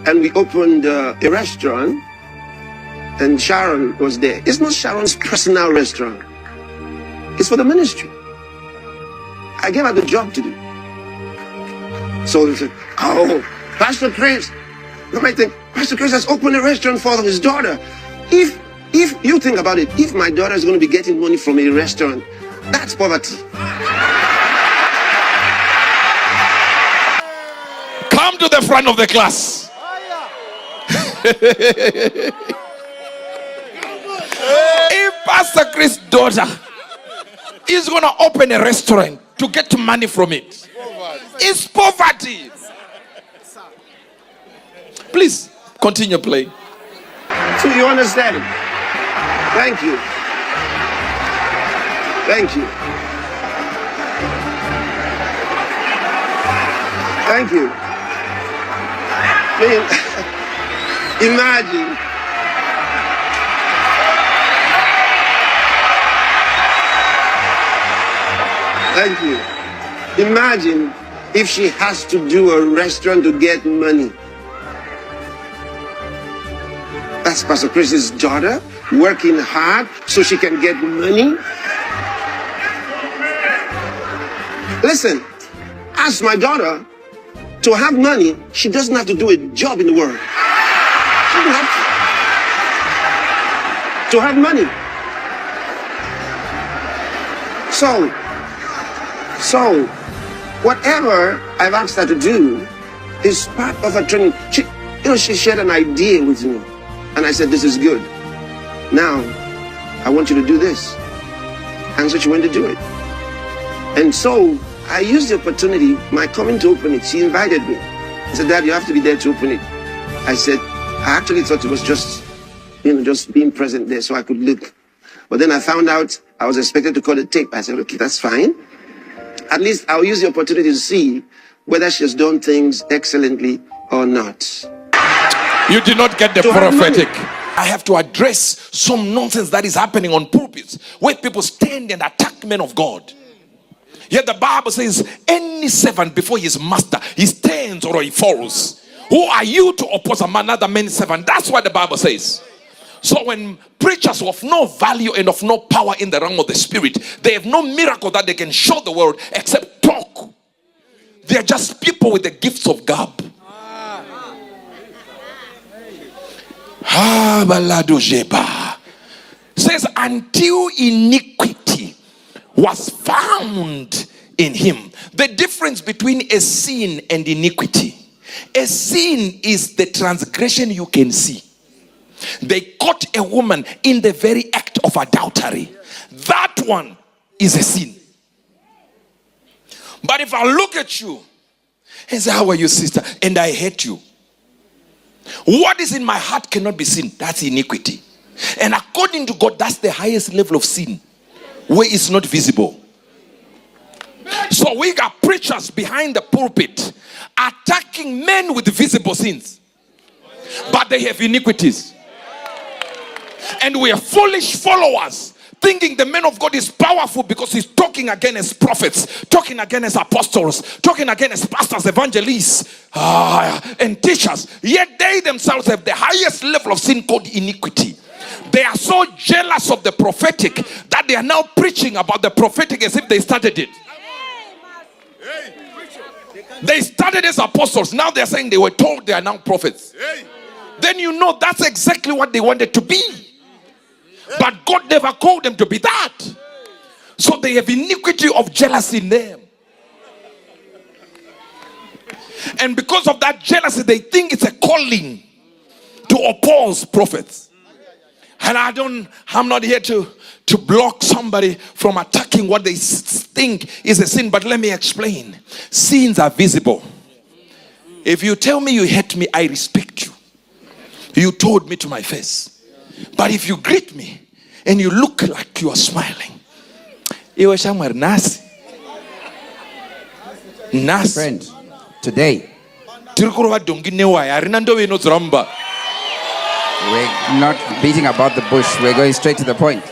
and we opened a restaurant, and Sharon was there. It's not Sharon's personal restaurant. It's for the ministry. I gave her the job to do. So they said, oh, Pastor Chris. You might think, Pastor Chris has opened a restaurant for his daughter. If you think about it, if my daughter is going to be getting money from a restaurant, that's poverty. Come to the front of the class. If Pastor Chris' daughter is going to open a restaurant to get money from it, it's poverty. Please continue playing. So you understand? Thank you. Thank you. Thank you. Imagine. Thank you. Imagine if she has to do a restaurant to get money. That's Pastor Chris's daughter working hard so she can get money. Listen, ask my daughter to have money. She doesn't have to do a job in the world. She doesn't have to have money. So whatever I've asked her to do is part of her training. She shared an idea with me. And I said, this is good. Now, I want you to do this. And so she went to do it. And so I used the opportunity, my coming to open it. She invited me. I said, Dad, you have to be there to open it. I said, I actually thought it was just being present there so I could look. But then I found out I was expected to call the tape. I said, okay, that's fine. At least I'll use the opportunity to see whether she has done things excellently or not. You did not get the prophetic. I have to address some nonsense that is happening on pulpits where people stand and attack men of God. Yet the Bible says any servant before his master, he stands or he falls. Who are you to oppose another man's servant? That's what the Bible says. So when preachers of no value and of no power in the realm of the spirit, they have no miracle that they can show the world except talk. They are just people with the gifts of God. Says until iniquity was found in him. The difference between a sin and iniquity. A sin is the transgression you can see. They caught a woman in the very act of adultery. That one is a sin. But if I look at you and say, how are you, sister? And I hate you. What is in my heart cannot be seen. That's iniquity. And according to God, that's the highest level of sin, where it's not visible. So we got preachers behind the pulpit attacking men with visible sins, but they have iniquities. And we are foolish followers, thinking the man of God is powerful because he's talking against prophets, talking against apostles, talking against pastors, evangelists, and teachers. Yet they themselves have the highest level of sin called iniquity. They are so jealous of the prophetic that they are now preaching about the prophetic as if they started it. They started as apostles. Now they are saying they were told they are now prophets. Then you know that's exactly what they wanted to be. But God never called them to be that. So they have iniquity of jealousy in them. And because of that jealousy, they think it's a calling to oppose prophets. And I'm not here to block somebody from attacking what they think is a sin. But let me explain. Sins are visible. If you tell me you hate me, I respect you. You told me to my face. But if you greet me and you look like you are smiling, friend, today we're not beating about the bush. We're going straight to the point.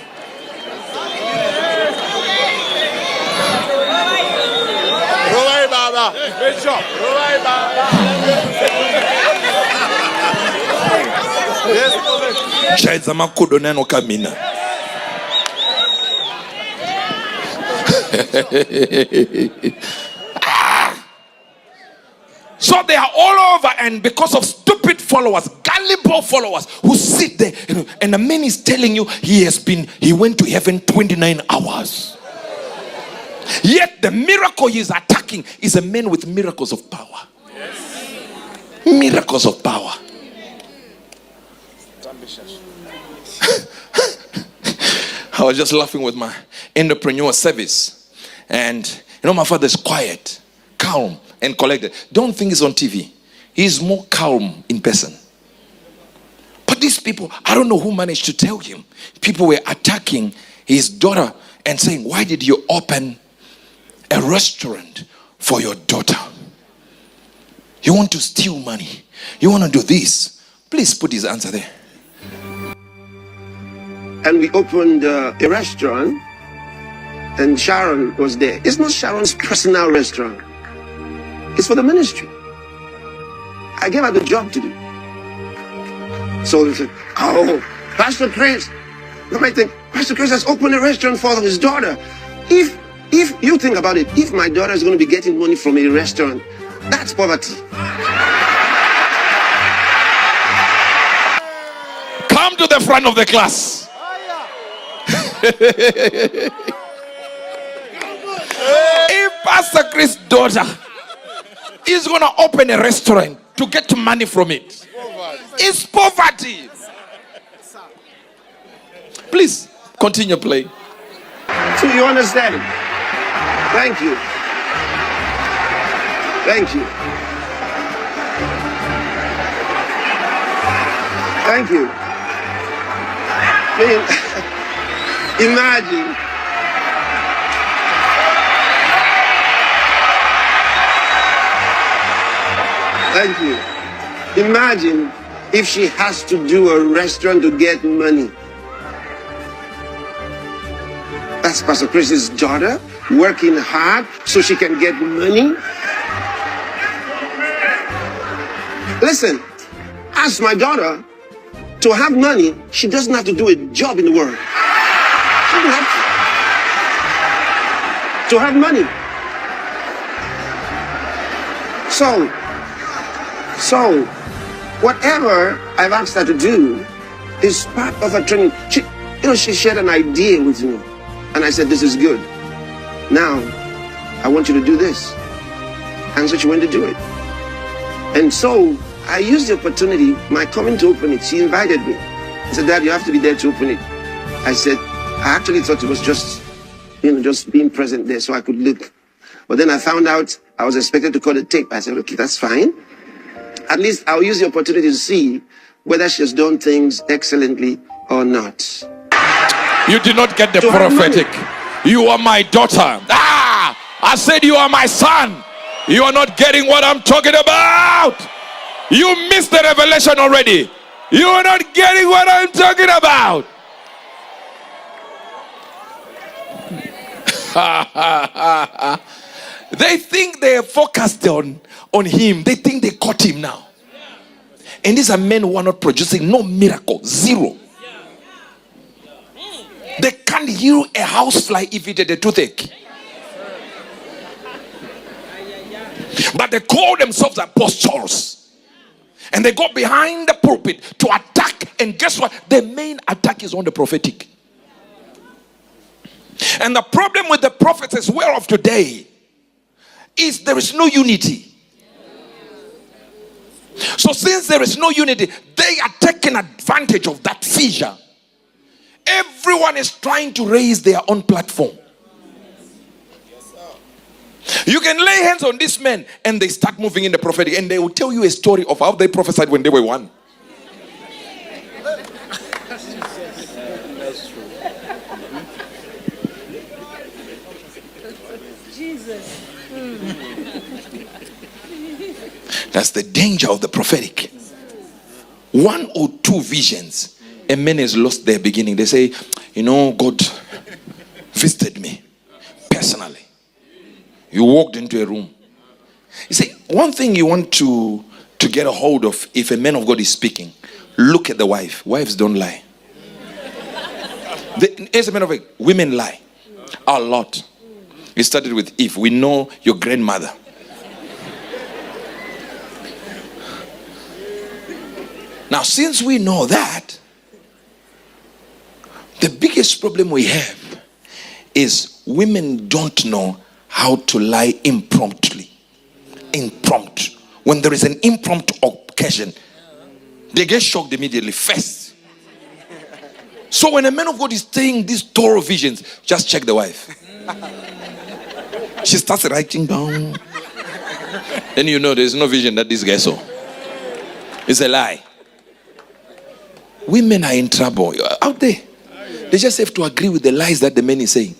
Chaiza makudo neno kamina. So they are all over, and because of stupid followers, gullible followers who sit there, and the man is telling you he went to heaven 29 hours. Yet the miracle he is attacking is a man with miracles of power. Yes. Miracles of power. I was just laughing with my entrepreneur service, and my father is quiet, calm, and collected. Don't think he's on TV. He's more calm in person. But these people, I don't know who managed to tell him. People were attacking his daughter and saying, why did you open a restaurant for your daughter? You want to steal money. You want to do this. Please put his answer there. And we opened a restaurant, and Sharon was there. It's not Sharon's personal restaurant. It's for the ministry. I gave her the job to do. So they said, oh, Pastor Chris. You might think, Pastor Chris has opened a restaurant for his daughter. If you think about it, if my daughter is going to be getting money from a restaurant, that's poverty. Come to the front of the class. If Pastor Chris' daughter is going to open a restaurant to get money from it, it's poverty. Please continue playing. So you understand? Thank you. Thank you. Thank you. Imagine. Thank you. Imagine if she has to do a restaurant to get money. That's Pastor Chris's daughter working hard so she can get money. Listen, ask my daughter to have money. She doesn't have to do a job in the world. She doesn't have to have money. So, whatever I've asked her to do is part of her training. She shared an idea with me. And I said, this is good. Now, I want you to do this. And so she went to do it. And so, I used the opportunity, my coming to open it. She invited me. I said, Dad, you have to be there to open it. I said, I actually thought it was just being present there so I could look. But then I found out I was expected to cut a tape. I said, okay, that's fine. At least I'll use the opportunity to see whether she has done things excellently or not. You did not get the prophetic. You are my daughter. I said you are my son. You are not getting what I'm talking about. You missed the revelation already. You are not getting what I'm talking about. They think they are focused on him. They think they caught him now. And these are men who are not producing no miracle. Zero. They can't heal a housefly if it had a toothache. But they call themselves apostles. And they go behind the pulpit to attack. And guess what? The main attack is on the prophetic. And the problem with the prophets as well of today is there is no unity. So since there is no unity, they are taking advantage of that fissure. Everyone is trying to raise their own platform. You can lay hands on this man and they start moving in the prophetic, and they will tell you a story of how they prophesied when they were one. Jesus. That's the danger of the prophetic. One or two visions, a man has lost their beginning. They say, God visited me personally. You walked into a room. You see, one thing you want to get a hold of if a man of God is speaking, Look at the wife. Wives don't lie. As a matter of fact, women lie a lot. It started with Eve. We know your grandmother. Now, since we know that, the biggest problem we have is women don't know how to lie impromptu. Impromptu. When there is an impromptu occasion, they get shocked immediately first. So when a man of God is saying these thorough visions, just check the wife. She starts writing down. Then you know there's no vision that this guy saw. It's a lie. Women are in trouble out there. They just have to agree with the lies that the man is saying.